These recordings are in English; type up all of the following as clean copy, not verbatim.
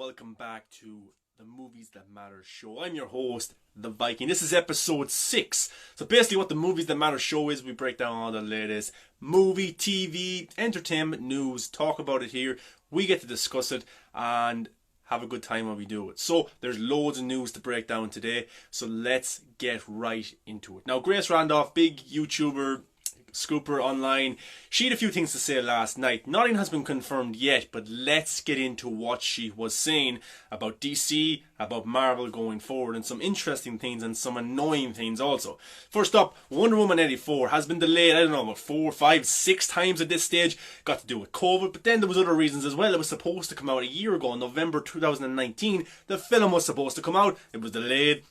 welcome back to the Movies That Matter show. I'm your host, the Viking. This is episode 6. So basically what the Movies That Matter show is, we break down all the latest movie, TV, entertainment news, talk about it here. We get to discuss it and have a good time when we do it. So there's loads of news to break down today, so let's get right into it. Now, Grace Randolph, big YouTuber, scooper online, she had a few things to say last night. Nothing has been confirmed yet, but let's get into what she was saying about DC, about Marvel going forward, and some interesting things and some annoying things also. First up, Wonder Woman 84 has been delayed, I don't know, about 4, 5, 6 times at this stage. Got to do with COVID, but then there was other reasons as well. It was supposed to come out a year ago, November 2019. The film was supposed to come out. It was delayed.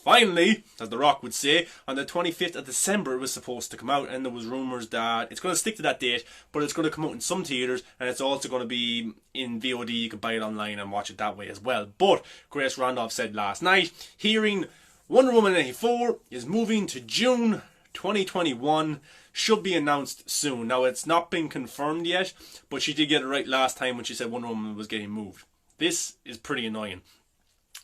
Finally, as The Rock would say, on the 25th of December it was supposed to come out, and there was rumours that it's going to stick to that date, but it's going to come out in some theatres, and it's also going to be in VOD. You can buy it online and watch it that way as well. But Grace Randolph said last night, hearing Wonder Woman 84 is moving to June 2021, should be announced soon. Now, it's not been confirmed yet, but she did get it right last time when she said Wonder Woman was getting moved. This is pretty annoying.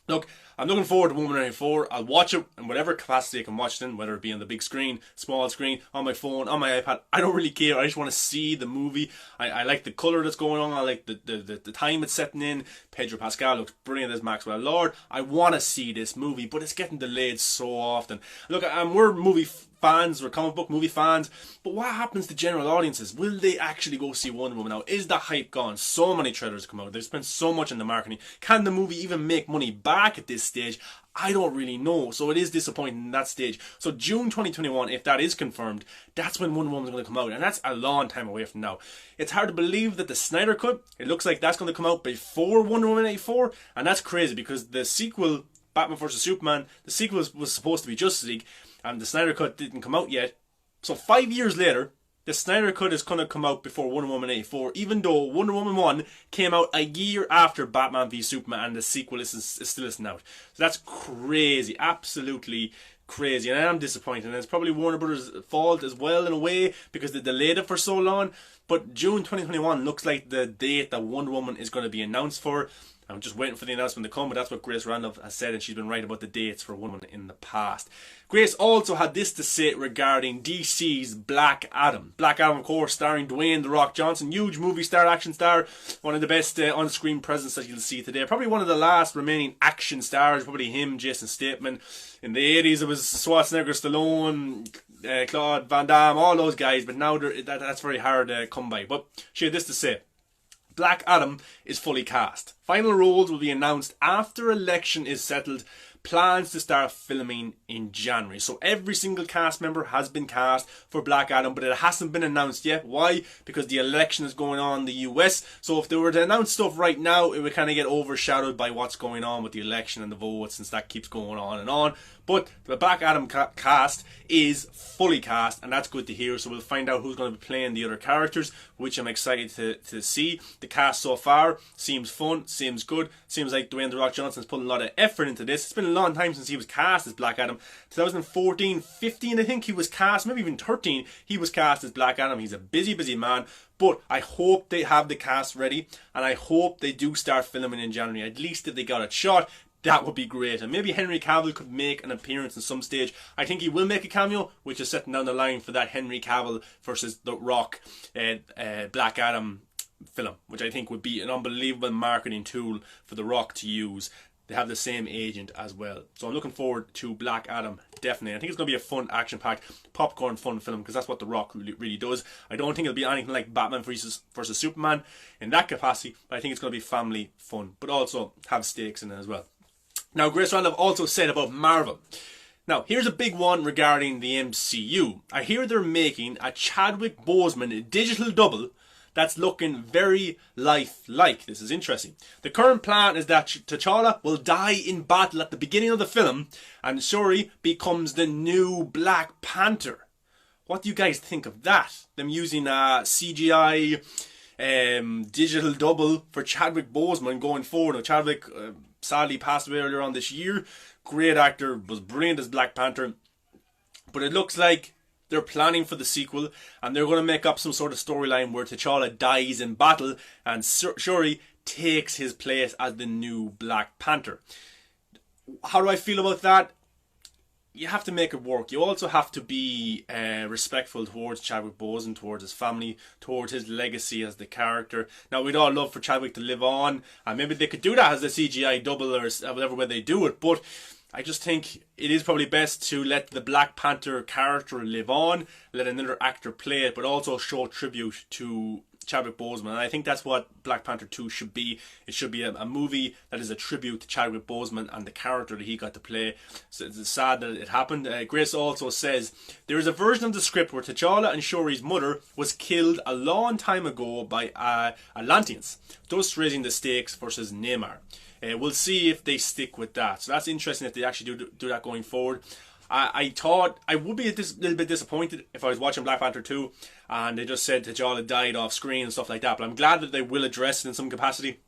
Look, I'm looking forward to Woman 94. I'll watch it in whatever capacity I can watch it in, whether it be on the big screen, small screen, on my phone, on my iPad. I don't really care. I just want to see the movie. I like the colour that's going on. I like the time it's setting in. Pedro Pascal looks brilliant as Maxwell Lord. I want to see this movie, but it's getting delayed so often. Look, we're movie fans, we're comic book movie fans, but what happens to general audiences? Will they actually go see Wonder Woman now? Is the hype gone? So many trailers come out. They've spent so much on the marketing. Can the movie even make money back at this stage? I don't really know. So it is disappointing in that stage. So June 2021, if that is confirmed, that's when Wonder Woman's going to come out, and that's a long time away from now. It's hard to believe that the Snyder Cut, it looks like that's going to come out before Wonder Woman 84, and that's crazy because the sequel, Batman vs Superman, the sequel was supposed to be Justice League, and the Snyder Cut didn't come out yet. So 5 years later, the Snyder Cut is going to come out before Wonder Woman 84, even though Wonder Woman 1 came out a year after Batman v Superman, and the sequel is still isn't out. So that's crazy, absolutely crazy, and I am disappointed. And it's probably Warner Brothers' fault as well in a way, because they delayed it for so long. But June 2021 looks like the date that Wonder Woman is going to be announced for. I'm just waiting for the announcement to come, but that's what Grace Randolph has said, and she's been right about the dates for Wonder Woman in the past. Grace also had this to say regarding DC's Black Adam. Black Adam, of course, starring Dwayne "The Rock" Johnson, huge movie star, action star, one of the best on-screen presence that you'll see today. Probably one of the last remaining action stars, probably him, Jason Statham. In the 80s, it was Schwarzenegger, Stallone, Claude Van Damme, all those guys, but now that's very hard to come by. But she had this to say. Black Adam is fully cast. Final roles will be announced after election is settled. Plans to start filming in January. So every single cast member has been cast for Black Adam, but it hasn't been announced yet. Why? Because the election is going on in the US. So if they were to announce stuff right now, it would kind of get overshadowed by what's going on with the election and the votes, since that keeps going on and on. But the Black Adam cast is fully cast, and that's good to hear. So we'll find out who's going to be playing the other characters, which I'm excited to see. The cast so far seems fun, seems good. Seems like Dwayne "The Rock" Johnson's putting a lot of effort into this. It's been a long time since he was cast as Black Adam. 2014, 15, I think he was cast, maybe even 13, he was cast as Black Adam. He's a busy man. But I hope they have the cast ready, and I hope they do start filming in January. At least if they got it shot, that would be great. And maybe Henry Cavill could make an appearance at some stage. I think he will make a cameo, which is setting down the line for that Henry Cavill versus The Rock Black Adam film, which I think would be an unbelievable marketing tool for The Rock to use. They have the same agent as well. So I'm looking forward to Black Adam, definitely. I think it's going to be a fun, action-packed, popcorn fun film, because that's what The Rock really does. I don't think it'll be anything like Batman versus Superman in that capacity, but I think it's going to be family fun, but also have stakes in it as well. Now, Grace Randolph also said about Marvel. Now, here's a big one regarding the MCU. I hear they're making a Chadwick Boseman digital double that's looking very lifelike. This is interesting. The current plan is that T'Challa will die in battle at the beginning of the film, and Shuri becomes the new Black Panther. What do you guys think of that? Them using a CGI digital double for Chadwick Boseman going forward. Now, Chadwick sadly passed away earlier on this year. Great actor, was brilliant as Black Panther. But it looks like they're planning for the sequel, and they're going to make up some sort of storyline where T'Challa dies in battle and Shuri takes his place as the new Black Panther. How do I feel about that? You have to make it work. You also have to be respectful towards Chadwick Boseman, towards his family, towards his legacy as the character. Now, we'd all love for Chadwick to live on, and maybe they could do that as a CGI double or whatever way they do it, but I just think it is probably best to let the Black Panther character live on, let another actor play it, but also show tribute to Chadwick Boseman. And I think that's what Black Panther 2 should be. It should be a movie that is a tribute to Chadwick Boseman and the character that he got to play. So it's sad that it happened. Grace also says, there is a version of the script where T'Challa and Shuri's mother was killed a long time ago by Atlanteans, thus raising the stakes versus Namor. We'll see if they stick with that. So that's interesting if they actually do that going forward. I thought I would be a little bit disappointed if I was watching Black Panther 2 and they just said T'Challa died off screen and stuff like that. But I'm glad that they will address it in some capacity.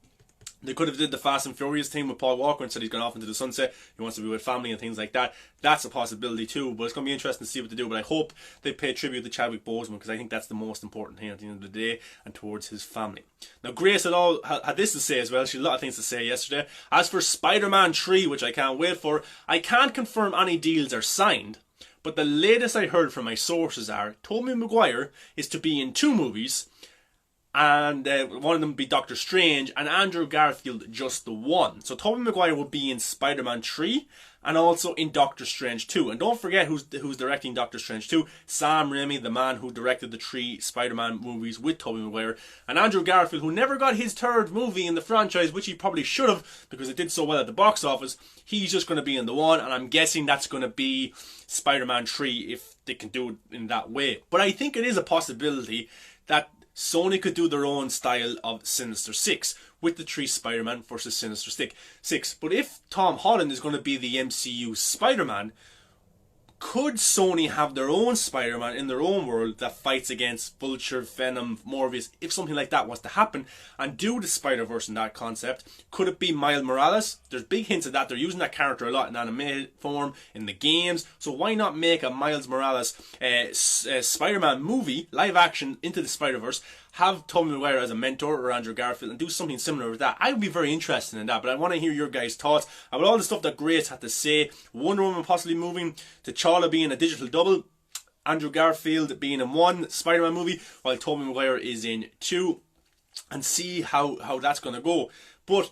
They could have did the Fast and Furious thing with Paul Walker and said he's gone off into the sunset. He wants to be with family and things like that. That's a possibility too. But it's going to be interesting to see what they do. But I hope they pay tribute to Chadwick Boseman because I think that's the most important thing at the end of the day and towards his family. Now, Grace had this to say as well. She had a lot of things to say yesterday. As for Spiderman Tree, which I can't wait for, I can't confirm any deals are signed. But the latest I heard from my sources are Tobey McGuire is to be in 2 movies. And one of them would be Doctor Strange, and Andrew Garfield just the one. So Tobey Maguire will be in Spider-Man 3 and also in Doctor Strange 2. And don't forget who's directing Doctor Strange 2. Sam Raimi, the man who directed the 3 Spider-Man movies with Tobey Maguire. And Andrew Garfield, who never got his 3rd movie in the franchise, which he probably should have because it did so well at the box office. He's just going to be in the one, and I'm guessing that's going to be Spider-Man 3 if they can do it in that way. But I think it is a possibility that Sony could do their own style of Sinister Six with the 3 Spider-Man versus Sinister Six. But if Tom Holland is going to be the MCU Spider-Man, could Sony have their own Spider-Man in their own world that fights against Vulture, Venom, Morbius, if something like that was to happen, and do the Spider-Verse in that concept? Could it be Miles Morales? There's big hints of that. They're using that character a lot in animated form in the games, so why not make a Miles Morales Spider-Man movie, live action, into the Spider-Verse, have Tobey Maguire as a mentor or Andrew Garfield and do something similar with that? I would be very interested in that, but I want to hear your guys' thoughts about all the stuff that Grace had to say. Wonder Woman possibly moving, T'Challa being a digital double, Andrew Garfield being in 1 Spider-Man movie while Tobey Maguire is in 2, and see how that's going to go. But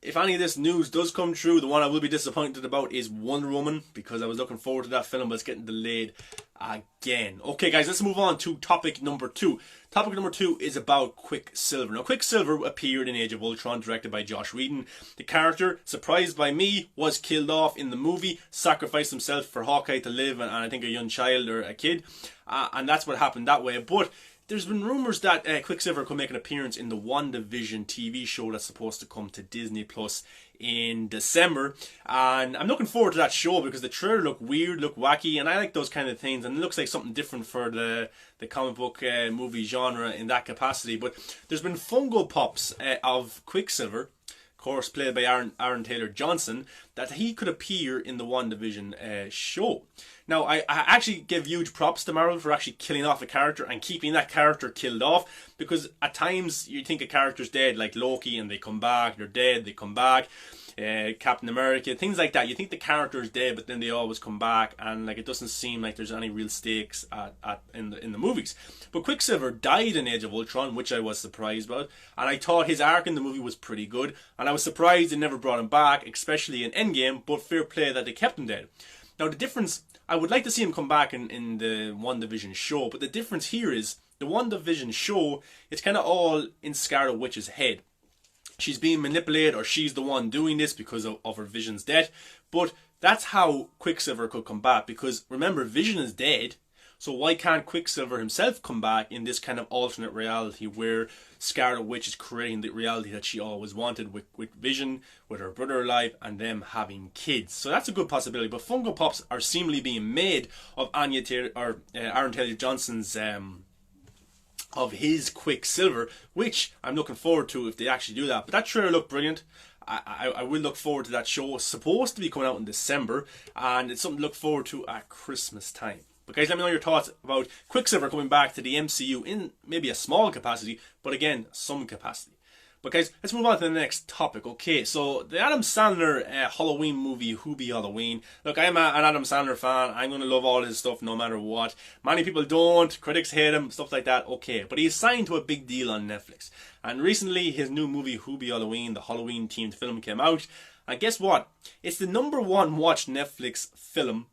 if any of this news does come true, the one I will be disappointed about is Wonder Woman, because I was looking forward to that film, but it's getting delayed again. Okay guys, let's move on to topic number 2. Topic number 2 is about Quicksilver. Now, Quicksilver appeared in Age of Ultron, directed by Joss Whedon. The character, surprised by me, was killed off in the movie, sacrificed himself for Hawkeye to live and I think a young child or a kid, and that's what happened that way. But there's been rumours that Quicksilver could make an appearance in the WandaVision TV show that's supposed to come to Disney Plus in December, and I'm looking forward to that show because the trailer looked weird, looked wacky, and I like those kind of things, and it looks like something different for the comic book movie genre in that capacity. But there's been Funko Pops of Quicksilver, of course played by Aaron Taylor Johnson, that he could appear in the WandaVision show. Now, I actually give huge props to Marvel for actually killing off a character and keeping that character killed off, because at times you think a character's dead, like Loki, and they come back, they're dead, they come back. Captain America, things like that. You think the character is dead, but then they always come back, and like it doesn't seem like there's any real stakes in the movies. But Quicksilver died in Age of Ultron, which I was surprised about, and I thought his arc in the movie was pretty good, and I was surprised they never brought him back, especially in Endgame. But fair play that they kept him dead. Now the difference, I would like to see him come back in the WandaVision show, but the difference here is the WandaVision show, it's kind of all in Scarlet Witch's head. She's being manipulated, or she's the one doing this because of her Vision's death. But that's how Quicksilver could come back, because remember, Vision is dead. So why can't Quicksilver himself come back in this kind of alternate reality where Scarlet Witch is creating the reality that she always wanted with Vision, with her brother alive, and them having kids? So that's a good possibility. But Funko Pops are seemingly being made of Aaron Taylor Johnson's of his Quicksilver, which I'm looking forward to if they actually do that. But that trailer looked brilliant. I will look forward to that show. It's supposed to be coming out in December, and it's something to look forward to at Christmas time. But guys, let me know your thoughts about Quicksilver coming back to the MCU in maybe a small capacity, but again, some capacity. But guys, let's move on to the next topic. Okay, so the Adam Sandler Halloween movie, Hubie Halloween. Look, I'm an Adam Sandler fan. I'm going to love all his stuff no matter what. Many people don't. Critics hate him, stuff like that. Okay, but he's signed to a big deal on Netflix. And recently, his new movie, Hubie Halloween, the Halloween-themed film, came out. And guess what? It's the #1 watched Netflix film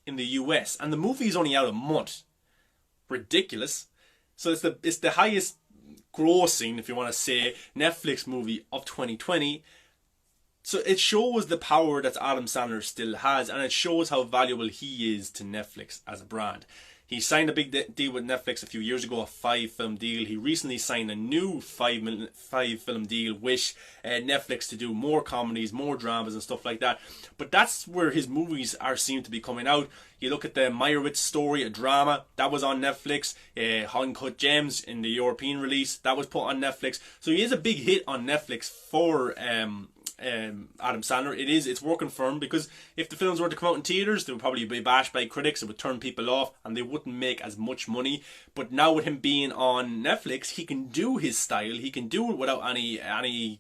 in the US. And the movie's only out a month. Ridiculous. So it's the highest grossing, if you want to say, Netflix movie of 2020. So it shows the power that Adam Sandler still has, and it shows how valuable he is to Netflix as a brand. He signed a big deal with Netflix a few years ago, a 5-film deal. He recently signed a new 5-film deal with Netflix to do more comedies, more dramas and stuff like that. But that's where his movies seem to be coming out. You look at the Meyerowitz Story, a drama, that was on Netflix. Uncut Gems in the European release, that was put on Netflix. So he is a big hit on Netflix for Adam Sandler. It's working for him, because if the films were to come out in theaters, they would probably be bashed by critics, it would turn people off, and they wouldn't make as much money. But now with him being on Netflix, he can do his style, he can do it without any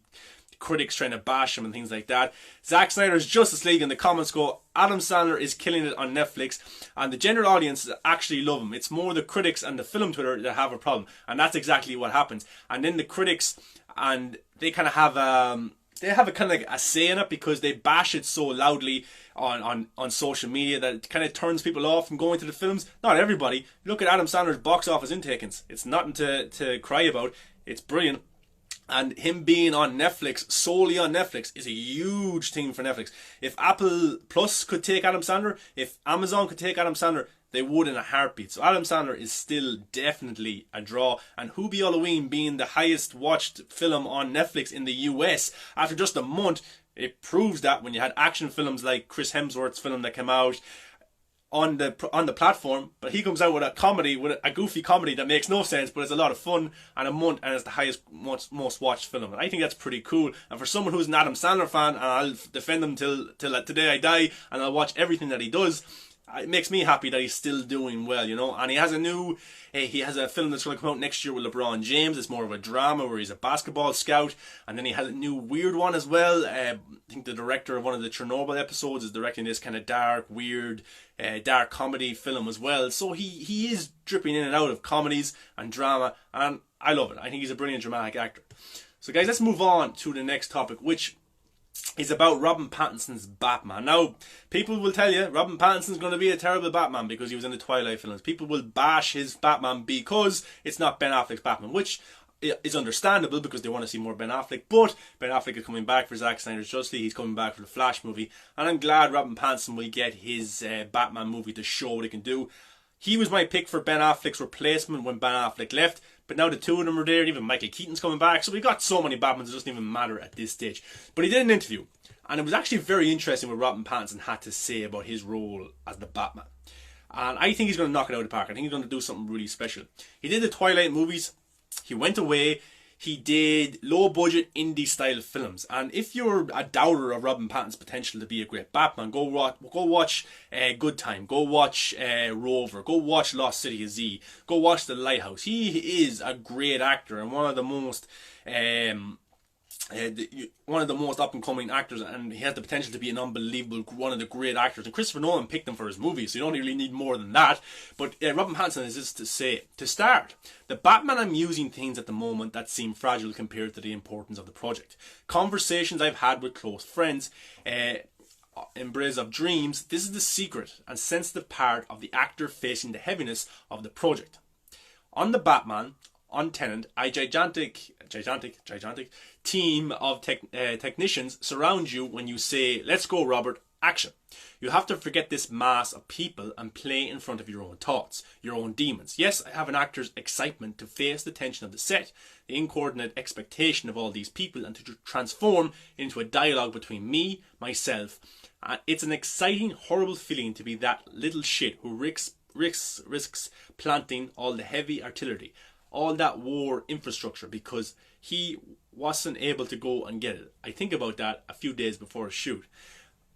critics trying to bash him and things like that. Zack Snyder's Justice League in the comments go, Adam Sandler is killing it on Netflix, and the general audience actually love him. It's more the critics and the film Twitter that have a problem, and that's exactly what happens. And then the critics, and they kind of have a kind of like a say in it, because they bash it so loudly on social media that it kind of turns people off from going to the films. Not everybody. Look at Adam Sandler's box office intakings. It's nothing to cry about. It's brilliant. And him being on Netflix, solely on Netflix, is a huge thing for Netflix. If Apple Plus could take Adam Sandler, if Amazon could take Adam Sandler, they would in a heartbeat. So Adam Sandler is still definitely a draw. And Hubie Halloween being the highest watched film on Netflix in the US after just a month, it proves that when you had action films like Chris Hemsworth's film that came out on the platform, but he comes out with a comedy, with a goofy comedy that makes no sense, but it's a lot of fun, and a month, and it's the highest most watched film. And I think that's pretty cool. And for someone who's an Adam Sandler fan, and I'll defend him till today I die, and I'll watch everything that he does, it makes me happy that he's still doing well, you know. And he has a film that's going to come out next year with LeBron James. It's more of a drama where he's a basketball scout, and then he has a new weird one as well. I think the director of one of the Chernobyl episodes is directing this kind of dark, weird, dark comedy film as well. So he is dripping in and out of comedies and drama, and I love it. I think he's a brilliant dramatic actor. So guys, let's move on to the next topic, which is about Robert Pattinson's Batman. Now, people will tell you Robert Pattinson's going to be a terrible Batman because he was in the Twilight films. People will bash his Batman because it's not Ben Affleck's Batman, which is understandable because they want to see more Ben Affleck. But Ben Affleck is coming back for Zack Snyder's Justice League. He's coming back for the Flash movie, and I'm glad Robert Pattinson will get his Batman movie to show what he can do. He was my pick for Ben Affleck's replacement when Ben Affleck left, but now the two of them are there, and even Michael Keaton's coming back, so we've got so many Batmans, it doesn't even matter at this stage. But he did an interview, and it was actually very interesting what Robert Pattinson had to say about his role as the Batman. And I think he's going to knock it out of the park. I think he's going to do something really special. He did the Twilight movies, he went away, he did low-budget indie-style films. And if you're a doubter of Robert Pattinson's potential to be a great Batman, go watch Good Time, go watch Rover, go watch Lost City of Z, go watch The Lighthouse. He is a great actor and one of the most up-and-coming actors, and he has the potential to be an unbelievable, one of the great actors. And Christopher Nolan picked him for his movie, so you don't really need more than that. But Robert Pattinson is this to say, to start, the Batman I'm using things at the moment that seem fragile compared to the importance of the project. Conversations I've had with close friends, embrace of dreams, this is the secret and sensitive part of the actor facing the heaviness of the project. On the Batman, on Tenet, a gigantic team of technicians surround you when you say, let's go Robert, action. You have to forget this mass of people and play in front of your own thoughts, your own demons. Yes, I have an actor's excitement to face the tension of the set, the incoordinate expectation of all these people, and to transform into a dialogue between me, myself. It's an exciting, horrible feeling to be that little shit who risks planting all the heavy artillery, all that war infrastructure, because he wasn't able to go and get it. I think about that a few days before a shoot.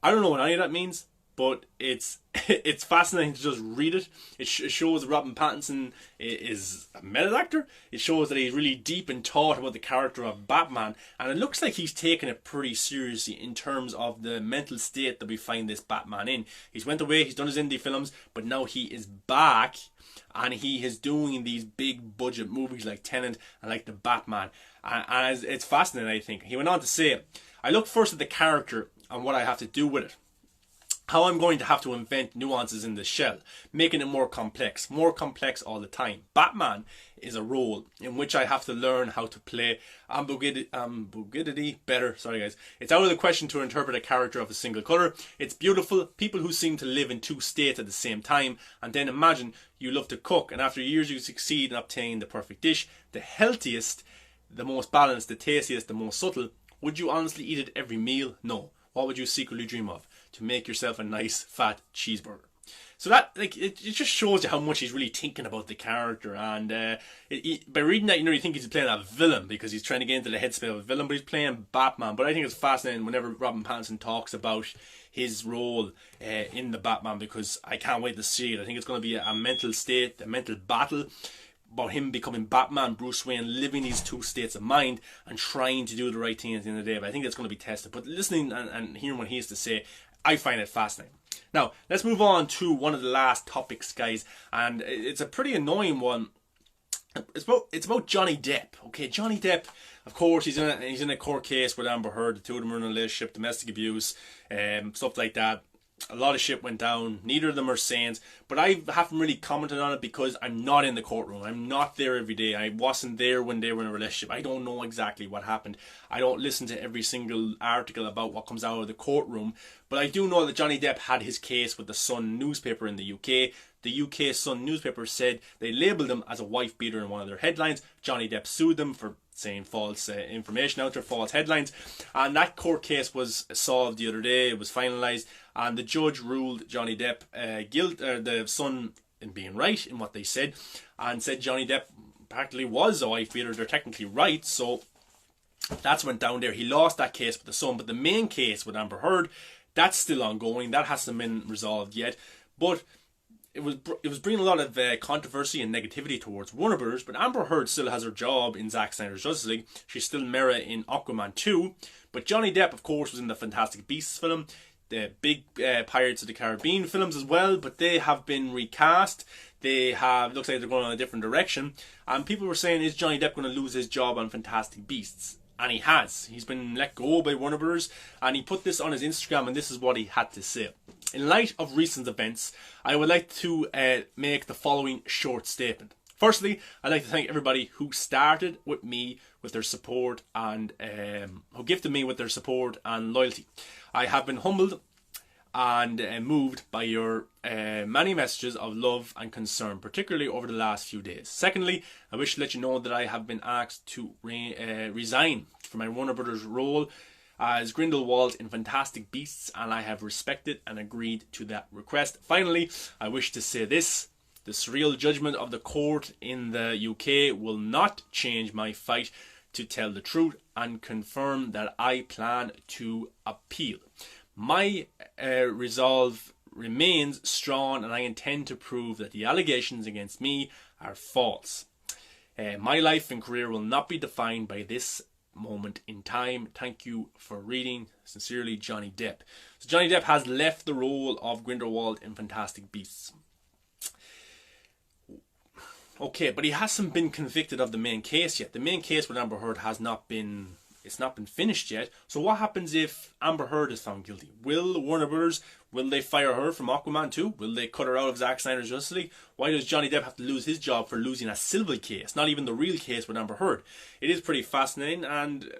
I don't know what any of that means, but it's it's fascinating to just read it. It shows Robert Pattinson is a method actor. It shows that he's really deep in thought about the character of Batman, and it looks like he's taken it pretty seriously in terms of the mental state that we find this Batman in. He's went away, he's done his indie films, but now he is back, and he is doing these big budget movies like Tenet and like the Batman, and it's fascinating. I think he went on to say, I look first at the character and what I have to do with it. How I'm going to have to invent nuances in the shell, making it more complex all the time. Batman is a role in which I have to learn how to play ambiguity better. Sorry guys. It's out of the question to interpret a character of a single colour. It's beautiful. People who seem to live in two states at the same time. And then imagine you love to cook, and after years you succeed in obtaining the perfect dish, the healthiest, the most balanced, the tastiest, the most subtle. Would you honestly eat it every meal? No. What would you secretly dream of? To make yourself a nice fat cheeseburger. So that, like, it just shows you how much he's really thinking about the character, and by reading that, you think he's playing a villain because he's trying to get into the headspace of a villain, but he's playing Batman. But I think it's fascinating whenever Robert Pattinson talks about his role in the Batman, because I can't wait to see it. I think it's going to be a mental state, a mental battle about him becoming Batman, Bruce Wayne, living these two states of mind and trying to do the right thing at the end of the day. But I think that's going to be tested. But listening and hearing what he has to say, I find it fascinating. Now, let's move on to one of the last topics, guys, and it's a pretty annoying one. It's about Johnny Depp. Okay, Johnny Depp, of course, he's in a court case with Amber Heard. The two of them are in a relationship, domestic abuse, stuff like that. A lot of shit went down. Neither of them are saints, but I haven't really commented on it because I'm not in the courtroom. I'm not there every day. I wasn't there when they were in a relationship. I don't know exactly what happened. I don't listen to every single article about what comes out of the courtroom, but I do know that Johnny Depp had his case with the Sun newspaper in the UK. The UK Sun newspaper said they labelled him as a wife beater in one of their headlines. Johnny Depp sued them for saying false information out there, false headlines, and that court case was solved the other day. It was finalised, and the judge ruled Johnny Depp the Sun in being right in what they said, and said Johnny Depp practically was a wife beater. They're technically right, so that's went down there. He lost that case with the Sun, but the main case with Amber Heard, that's still ongoing. That hasn't been resolved yet, but it was bringing a lot of controversy and negativity towards Warner Brothers, but Amber Heard still has her job in Zack Snyder's Justice League. She's still Mera in Aquaman 2. But Johnny Depp, of course, was in the Fantastic Beasts film, the big Pirates of the Caribbean films as well, but they have been recast. Looks like they're going in a different direction. And people were saying, is Johnny Depp going to lose his job on Fantastic Beasts? And he has. He's been let go by Warner Brothers, and he put this on his Instagram, and this is what he had to say. In light of recent events, I would like to make the following short statement. Firstly, I'd like to thank everybody who started with me with their support and who gifted me with their support and loyalty. I have been humbled and moved by your many messages of love and concern, particularly over the last few days. Secondly, I wish to let you know that I have been asked to resign from my Warner Brothers role as Grindelwald in Fantastic Beasts, and I have respected and agreed to that request. Finally, I wish to say this: the surreal judgment of the court in the UK will not change my fight to tell the truth and confirm that I plan to appeal. My resolve remains strong, and I intend to prove that the allegations against me are false. My life and career will not be defined by this moment in time. Thank you for reading. Sincerely, Johnny Depp. So Johnny Depp has left the role of Grindelwald in Fantastic Beasts. Okay, but he hasn't been convicted of the main case yet. The main case with Amber Heard has not been... It's not been finished yet. So what happens if Amber Heard is found guilty? Will Warner Brothers, will they fire her from Aquaman 2? Will they cut her out of Zack Snyder's Justice League? Why does Johnny Depp have to lose his job for losing a civil case? Not even the real case with Amber Heard. It is pretty fascinating, and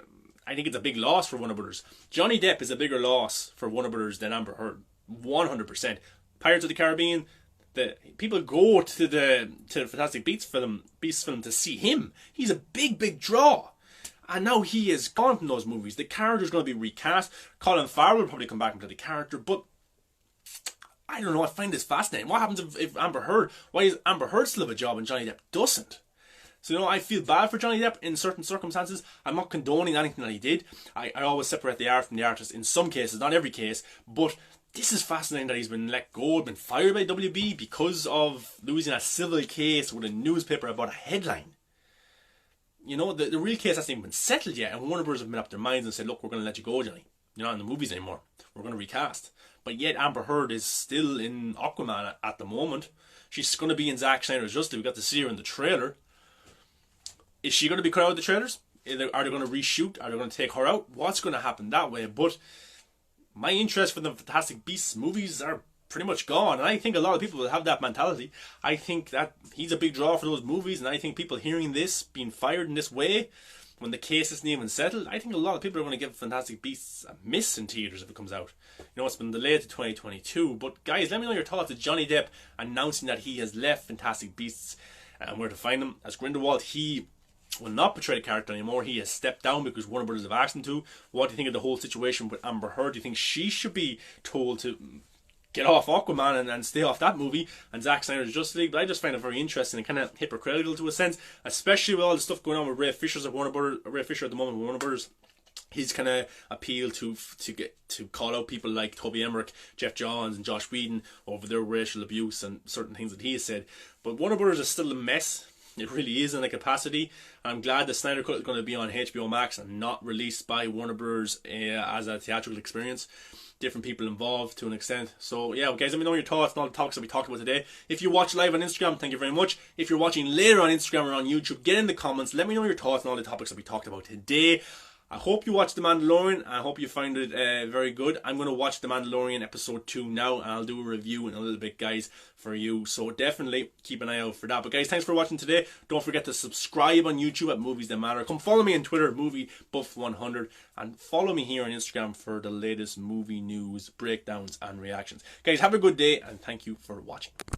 I think it's a big loss for Warner Brothers. Johnny Depp is a bigger loss for Warner Brothers than Amber Heard. 100%. Pirates of the Caribbean, the people go to the Fantastic Beasts film to see him. He's a big draw. And now he is gone from those movies. The character's going to be recast. Colin Farrell will probably come back into the character. But I don't know. I find this fascinating. What happens if Amber Heard... Why does Amber Heard still have a job and Johnny Depp doesn't? So, I feel bad for Johnny Depp in certain circumstances. I'm not condoning anything that he did. I always separate the art from the artist in some cases, not every case. But this is fascinating that he's been let go, been fired by WB because of losing a civil case with a newspaper about a headline. You know, the real case hasn't even been settled yet, and Warner Bros. Have made up their minds and said, look, we're going to let you go, Johnny. You're not in the movies anymore. We're going to recast. But yet Amber Heard is still in Aquaman at the moment. She's going to be in Zack Snyder's Justice. We got to see her in the trailer. Is she going to be cut out of the trailers? Are they going to reshoot? Are they going to take her out? What's going to happen that way? But my interest for the Fantastic Beasts movies are pretty much gone, and I think a lot of people will have that mentality. I think that he's a big draw for those movies, and I think people hearing this, being fired in this way, when the case isn't even settled, I think a lot of people are going to give Fantastic Beasts a miss in theatres if it comes out. You know, it's been delayed to 2022, but guys, let me know your thoughts of Johnny Depp announcing that he has left Fantastic Beasts and where to find him. As Grindelwald, he will not portray the character anymore. He has stepped down because Warner Brothers have asked him to. What do you think of the whole situation with Amber Heard? Do you think she should be told to get off Aquaman and stay off that movie and Zack Snyder's Justice League? But I just find it very interesting and kind of hypocritical to a sense, especially with all the stuff going on with Ray Fisher at the moment with Warner Brothers. His kind of appeal to call out people like Toby Emmerich, Jeff Johns and Josh Whedon over their racial abuse and certain things that he has said. But Warner Brothers is still a mess. It really is in a capacity. I'm glad the Snyder Cut is going to be on HBO Max and not released by Warner Bros. As a theatrical experience. Different people involved to an extent. So yeah, guys, let me know your thoughts on all the topics that we talked about today. If you watch live on Instagram, thank you very much. If you're watching later on Instagram or on YouTube, get in the comments. Let me know your thoughts on all the topics that we talked about today. I hope you watched The Mandalorian. I hope you find it very good. I'm going to watch The Mandalorian episode 2 now, and I'll do a review in a little bit, guys, for you. So definitely keep an eye out for that. But guys, thanks for watching today. Don't forget to subscribe on YouTube at Movies That Matter. Come follow me on Twitter, MovieBuff100, and follow me here on Instagram for the latest movie news, breakdowns, and reactions. Guys, have a good day, and thank you for watching.